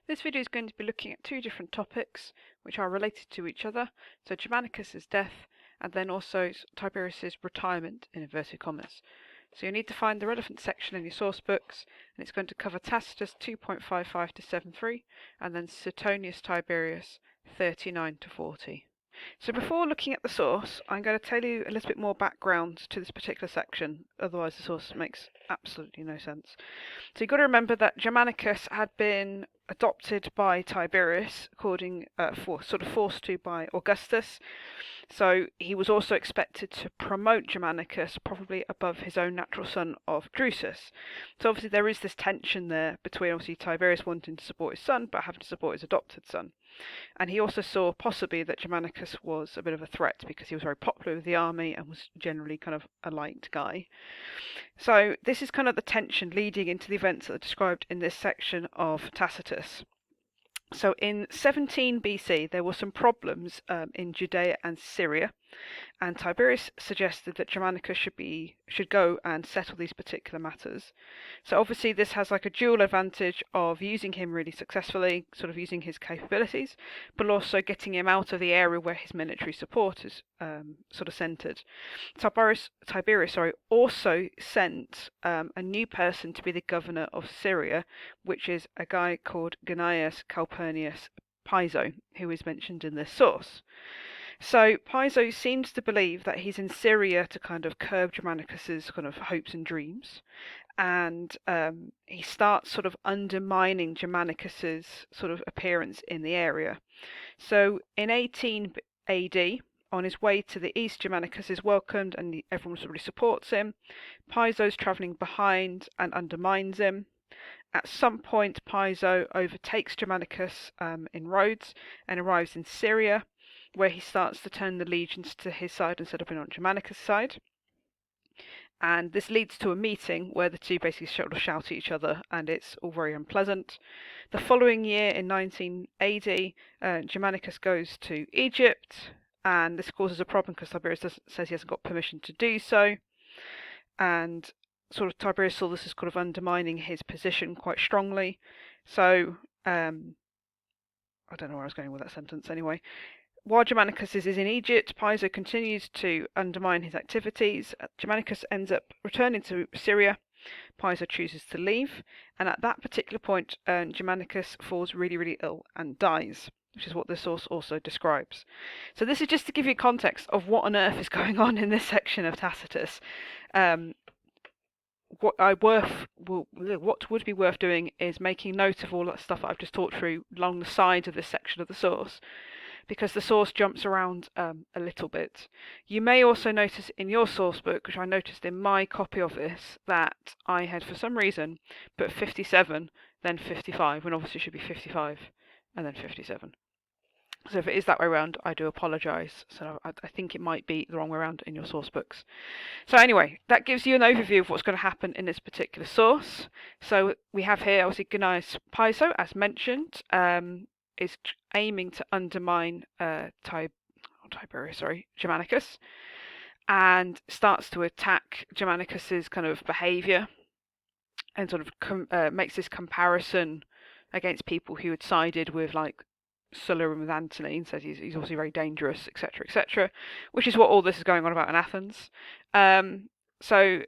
This video is going to be looking at two different topics which are related to each other. So Germanicus' death and then also Tiberius' retirement in inverted commas. So you need to find the relevant section in your source books, and it's going to cover Tacitus 2.55 to 7.3 and then Suetonius Tiberius 39 to 40. So before looking at the source, I'm going to tell you a little bit more background to this particular section, otherwise the source makes absolutely no sense. So you've got to remember that Germanicus had been adopted by Tiberius, forced to by Augustus. So he was also expected to promote Germanicus probably above his own natural son of Drusus. So obviously there is this tension there between obviously Tiberius wanting to support his son but having to support his adopted son. And he also saw possibly that Germanicus was a bit of a threat because he was very popular with the army and was generally kind of a liked guy. So this is kind of the tension leading into the events that are described in this section of Tacitus. So in 17 BC, there were some problems in Judea and Syria, and Tiberius suggested that Germanicus should go and settle these particular matters. So obviously this has like a dual advantage of using him really successfully, sort of using his capabilities, but also getting him out of the area where his military support is sort of centered. Tiberius also sent a new person to be the governor of Syria, which is a guy called Gnaeus Calpurnius Piso, who is mentioned in this source. So Piso seems to believe that he's in Syria to kind of curb Germanicus's kind of hopes and dreams, and he starts sort of undermining Germanicus's sort of appearance in the area. So in 18 AD, on his way to the east, Germanicus is welcomed and everyone really supports him. Piso's travelling behind and undermines him. At some point, Piso overtakes Germanicus in Rhodes and arrives in Syria, where he starts to turn the legions to his side instead of being on Germanicus' side. And this leads to a meeting where the two basically sort of shout at each other, and it's all very unpleasant. The following year, in 19 AD, Germanicus goes to Egypt, and this causes a problem because Tiberius says he hasn't got permission to do so. And sort of Tiberius saw this as kind of undermining his position quite strongly. So, I don't know where I was going with that sentence anyway. While Germanicus is in Egypt, Piso continues to undermine his activities. Germanicus ends up returning to Syria. Piso chooses to leave, and at that particular point, Germanicus falls really, really ill and dies, which is what this source also describes. So this is just to give you context of what on earth is going on in this section of Tacitus. What would be worth doing is making note of all that stuff that I've just talked through along the sides of this section of the source, because the source jumps around a little bit. You may also notice in your source book, which I noticed in my copy of this, that I had for some reason put 57, then 55, when obviously it should be 55 and then 57. So if it is that way around, I do apologise. So I think it might be the wrong way around in your source books. So anyway, that gives you an overview of what's going to happen in this particular source. So we have here, obviously, Gnaeus Piso, as mentioned, is aiming to undermine Germanicus, and starts to attack Germanicus's kind of behaviour, and sort of makes this comparison against people who had sided with like Sulla and with Antony, and says he's obviously very dangerous, etc., etc., which is what all this is going on about in Athens. So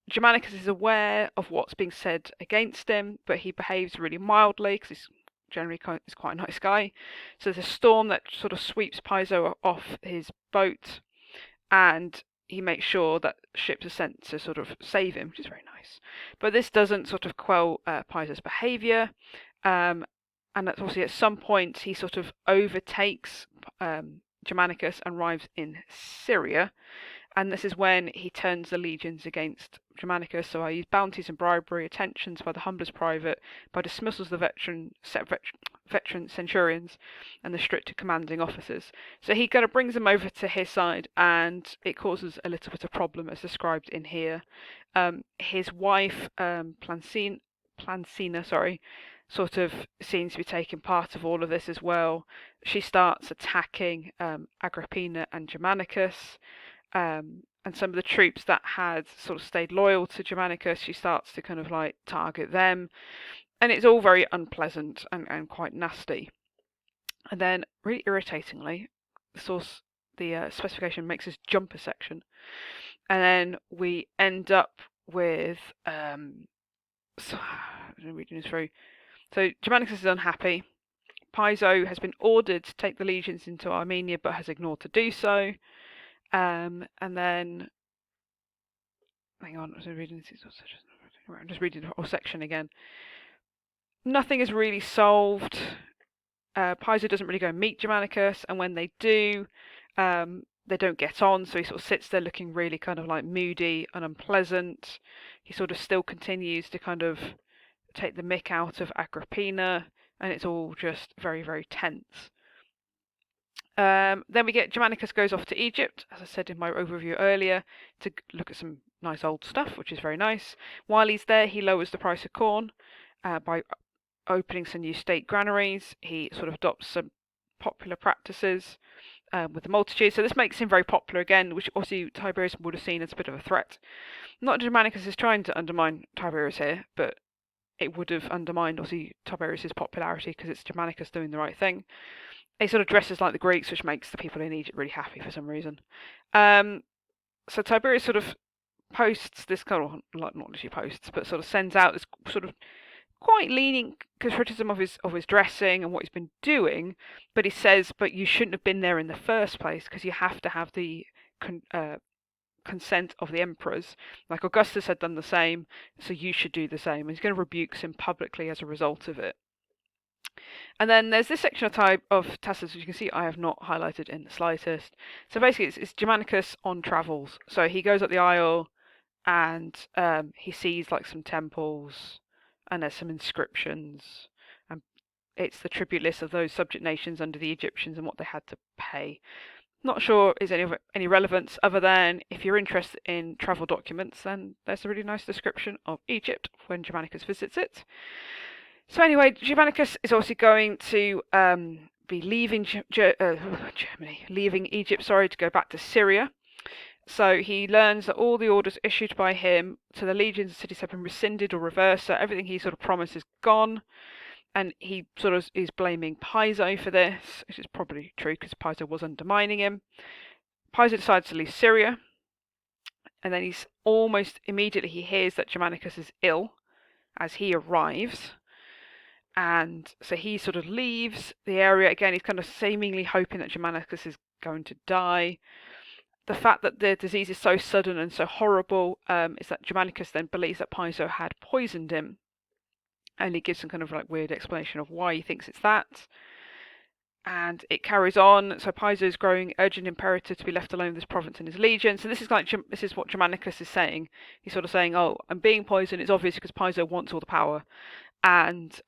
Germanicus is aware of what's being said against him, but he behaves really mildly because he's generally is quite a nice guy. So there's a storm that sort of sweeps Piso off his boat, and he makes sure that ships are sent to sort of save him, which is very nice. But this doesn't sort of quell Piso's behaviour, and obviously at some point he sort of overtakes Germanicus and arrives in Syria. And this is when he turns the legions against Germanicus. So I use bounties and bribery, attentions by the humblest private, by dismissals of the veteran centurions, and the strict commanding officers. So he kind of brings them over to his side, and it causes a little bit of problem, as described in here. His wife, Plancina, sort of seems to be taking part of all of this as well. She starts attacking Agrippina and Germanicus. And some of the troops that had sort of stayed loyal to Germanicus, she starts to kind of like target them. and it's all very unpleasant and quite nasty. And then, really irritatingly, the specification makes this jumper section, and then we end up with I'm reading this through. So Germanicus is unhappy. Piso has been ordered to take the legions into Armenia, but has ignored to do so. And then, hang on, I'm just reading the whole section again. Nothing is really solved. Piso doesn't really go and meet Germanicus, and when they do, they don't get on, so he sort of sits there looking really kind of like moody and unpleasant. He sort of still continues to kind of take the mick out of Agrippina, and it's all just very, very tense. Then we get Germanicus goes off to Egypt, as I said in my overview earlier, to look at some nice old stuff, which is very nice. While he's there, he lowers the price of corn by opening some new state granaries. He sort of adopts some popular practices with the multitude. So this makes him very popular again, which obviously Tiberius would have seen as a bit of a threat. Not that Germanicus is trying to undermine Tiberius here, but it would have undermined obviously Tiberius's popularity because it's Germanicus doing the right thing. He sort of dresses like the Greeks, which makes the people in Egypt really happy for some reason. So Tiberius sort of posts this kind of, like, not literally posts, but sort of sends out this sort of quite leaning criticism of his dressing and what he's been doing, but he says, but you shouldn't have been there in the first place because you have to have the consent of the emperors. Like Augustus had done the same, so you should do the same. And he's going to rebuke him publicly as a result of it. And then there's this section of Tacitus, which you can see I have not highlighted in the slightest. So basically it's Germanicus on travels. So he goes up the Isle and he sees like some temples and there's some inscriptions. And it's the tribute list of those subject nations under the Egyptians and what they had to pay. Not sure is any relevance other than if you're interested in travel documents, then there's a really nice description of Egypt when Germanicus visits it. So anyway, Germanicus is obviously going to be leaving leaving Egypt, to go back to Syria. So he learns that all the orders issued by him to the legions and cities have been rescinded or reversed, so everything he sort of promised is gone. And he sort of is blaming Piso for this, which is probably true because Piso was undermining him. Piso decides to leave Syria, and then he's almost immediately he hears that Germanicus is ill as he arrives. And so he sort of leaves the area again. He's kind of seemingly hoping that Germanicus is going to die. The fact that the disease is so sudden and so horrible is that Germanicus then believes that Piso had poisoned him. And he gives some kind of like weird explanation of why he thinks it's that. And it carries on. So Piso is growing urgent imperative to be left alone with this province and his legion. So this is what Germanicus is saying. He's sort of saying, oh, I'm being poisoned. It's obvious because Piso wants all the power. And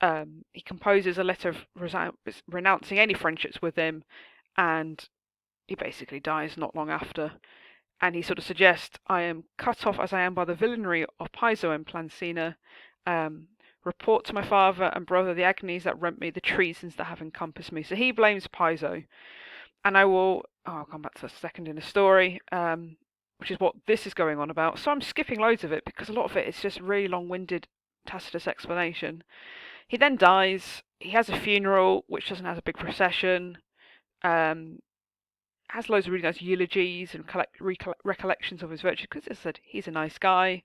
he composes a letter of renouncing any friendships with him, and he basically dies not long after. And he sort of suggests, I am cut off as I am by the villainy of Piso and Plancina. Report to my father and brother the agonies that rent me, the treasons that have encompassed me. So he blames Piso. And I'll come back to that second in the story, which is what this is going on about. So I'm skipping loads of it because a lot of it is just really long-winded Tacitus explanation. He then dies. He has a funeral which doesn't have a big procession. Has loads of really nice eulogies and recollections of his virtue because, as I said, he's a nice guy.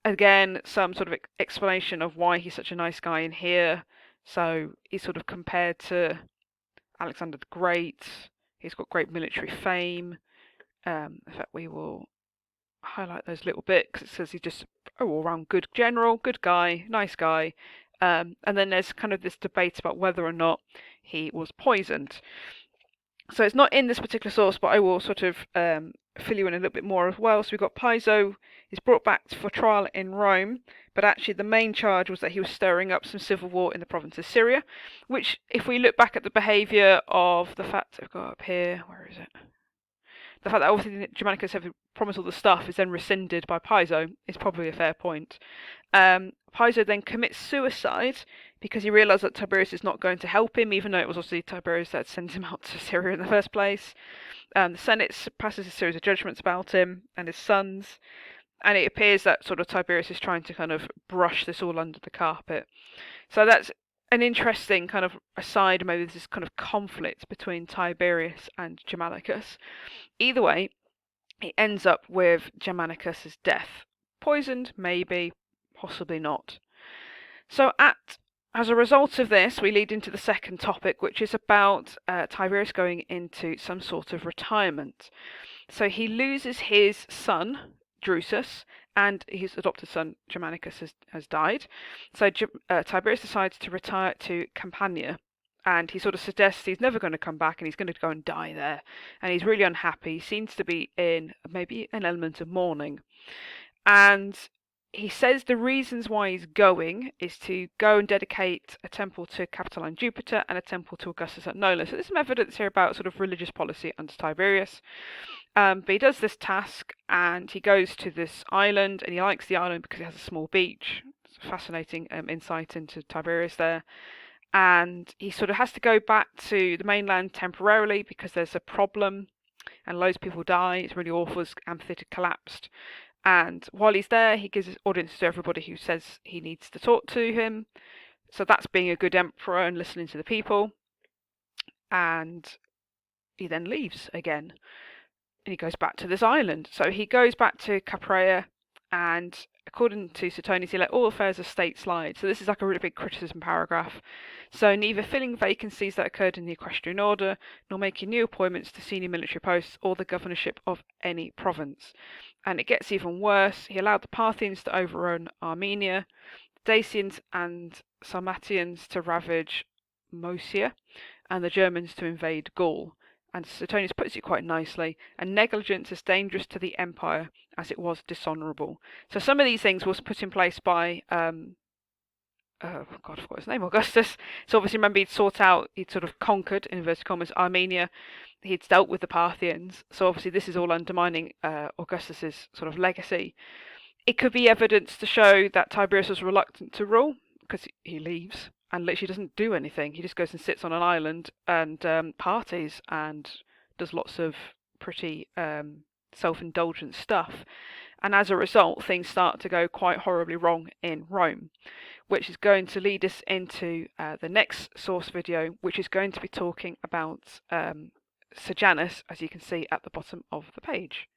Again, some sort of explanation of why he's such a nice guy in here. So he's sort of compared to Alexander the Great. He's got great military fame. In fact, we will highlight those little bits because it says he's just all-round good general, good guy, nice guy. And then there's kind of this debate about whether or not he was poisoned. So it's not in this particular source, but I will sort of fill you in a little bit more as well. So we've got Piso is brought back for trial in Rome, but actually the main charge was that he was stirring up some civil war in the province of Syria, which, if we look back at the behaviour of the fact I've got up here, where is it? The fact that obviously Germanicus having promised all the stuff is then rescinded by Piso is probably a fair point. Piso then commits suicide because he realised that Tiberius is not going to help him, even though it was obviously Tiberius that sent him out to Syria in the first place. The Senate passes a series of judgments about him and his sons. And it appears that sort of Tiberius is trying to kind of brush this all under the carpet. So that's an interesting kind of aside. Maybe there's this kind of conflict between Tiberius and Germanicus. Either way, it ends up with Germanicus's death. Poisoned, maybe, possibly not. So as a result of this, we lead into the second topic, which is about Tiberius going into some sort of retirement. So he loses his son, Drusus, and his adopted son, Germanicus, has died. So Tiberius decides to retire to Campania, and he sort of suggests he's never going to come back and he's going to go and die there. And he's really unhappy. He seems to be in maybe an element of mourning. And he says the reasons why he's going is to go and dedicate a temple to Capitoline Jupiter and a temple to Augustus at Nola. So there's some evidence here about sort of religious policy under Tiberius. But he does this task and he goes to this island, and he likes the island because it has a small beach. It's a fascinating insight into Tiberius there. And he sort of has to go back to the mainland temporarily because there's a problem and loads of people die. It's really awful. His amphitheatre collapsed. And while he's there, he gives his audience to everybody who says he needs to talk to him. So that's being a good emperor and listening to the people. And he then leaves again. And he goes back to this island. So he goes back to Capraea, and according to Suetonius, he let all affairs of state slide. So this is like a really big criticism paragraph. So neither filling vacancies that occurred in the equestrian order, nor making new appointments to senior military posts or the governorship of any province. And it gets even worse. He allowed the Parthians to overrun Armenia, the Dacians and Sarmatians to ravage Moesia, and the Germans to invade Gaul. And Suetonius puts it quite nicely, and negligence is dangerous to the empire as it was dishonourable. So some of these things was put in place by, God, I forgot his name, Augustus. So obviously remember he'd sort of conquered, in inverted commas, Armenia. He'd dealt with the Parthians. So obviously this is all undermining Augustus's sort of legacy. It could be evidence to show that Tiberius was reluctant to rule, because he leaves and literally doesn't do anything. He just goes and sits on an island and parties and does lots of pretty self-indulgent stuff. And as a result, things start to go quite horribly wrong in Rome, which is going to lead us into the next source video, which is going to be talking about Sejanus, as you can see at the bottom of the page.